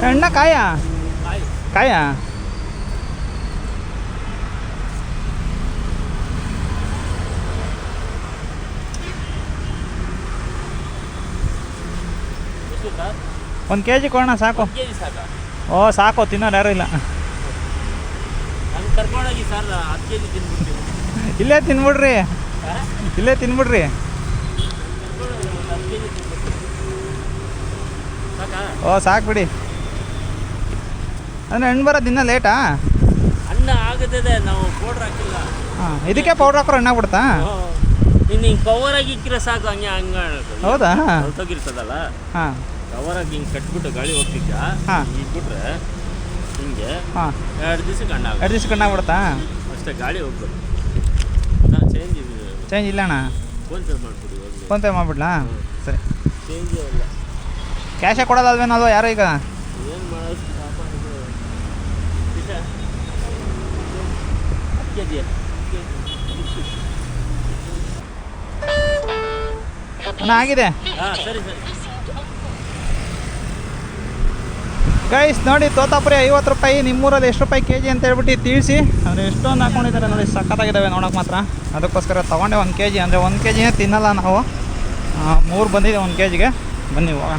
ಎಣ್ಣ ಕಾಯ ಕಾಯ ಒಂದು ಕೆ ಜಿ ಕೊಡೋಣ ಸಾಕು. ಓ ಸಾಕು, ತಿನ್ನೋರು ಯಾರೂ ಇಲ್ಲ. ಇಲ್ಲೇ ತಿನ್ಬಿಡ್ರಿ, ಇಲ್ಲೇ ತಿನ್ಬಿಡ್ರಿ. ಓ ಸಾಕು ಬಿಡಿ. ಅಂದರೆ ಹಣ್ಣು ಬರೋದು ಇನ್ನೂ ಲೇಟಾ? ಹಣ್ಣು ಆಗುತ್ತದೆ, ನಾವು ಪೌಡ್ರ್ ಹಾಕಿಲ್ಲ. ಹಾಂ, ಇದಕ್ಕೆ ಪೌಡ್ರ್ ಹಾಕೋರು ಹಣ್ಣಾಗ್ಬಿಡ್ತಾ? ಇನ್ನು ಹಿಂಗೆ ಕವರಾಗಿ ಇಕ್ಕಿದ್ರೆ ಸಾಕು. ಹಂಗೆ ಹೌದಾ? ಹೊರತೋಗಿರ್ತದಲ್ಲ. ಹಾಂ, ಕವರಾಗಿ ಹಿಂಗೆ ಕಟ್ಬಿಟ್ಟು ಗಾಳಿ ಹೋಗ್ತಿದ್ದ. ಹಾಂ, ಇಟ್ಬಿಟ್ರೆ ಹಿಂಗೆ ಹಾಂ, 2 ದಿವಸಕ್ಕೆ ಹಣ್ಣಾಗ 2 ದಿವ್ಸಕ್ಕೆ ಹಣ್ಣಾಗ್ಬಿಡ್ತಾ? ಅಷ್ಟೇ, ಗಾಳಿ ಹೋಗ್ಬೇಕು. ಚೇಂಜ್ ಇಲ್ಲ ಅಣ್ಣ. ಫೋನ್ಪೇ ಮಾಡಿಬಿಡಿ. ಫೋನ್ಪೇ ಮಾಡಿಬಿಡ್ಲಾ? ಸರಿ. ಚೇಂಜ್ ಇಲ್ಲ, ಕ್ಯಾಶೇ ಕೊಡೋದಲ್ವೇನಲ್ವ ಯಾರು ಈಗ? ಏನು ಮಾಡೋದು ಪಾಪ. ಇದು 10 ಕೆ ಜಿ ಅಣ್ಣ ಆಗಿದೆ. ಹಾಂ, ಸರಿ ಸರಿ. ಗೈಸ್ ನೋಡಿ, ತೋತಾಪುರಿ 50 ರೂಪಾಯಿ. ನಿಮ್ಮೂರಲ್ಲಿ ಎಷ್ಟು ರೂಪಾಯಿ ಕೆ ಜಿ ಅಂತ ಹೇಳ್ಬಿಟ್ಟು ತಿಳಿಸಿ. ಅಂದರೆ ಎಷ್ಟೊಂದು ಹಾಕೊಂಡಿದ್ದಾರೆ ನೋಡಿ, ಸಖತ್ತಾಗಿದ್ದಾವೆ ನೋಡೋಕೆ ಮಾತ್ರ. ಅದಕ್ಕೋಸ್ಕರ ತೊಗೊಂಡೆ 1 ಕೆ ಜಿ. ಅಂದರೆ 1 ಕೆ ಜಿನೇ ತಿನ್ನಲ್ಲ ನಾವು, 3 ಬಂದಿದೆ 1 ಕೆ ಜಿಗೆ. ಬನ್ನಿ ಹೋಗೋಣ.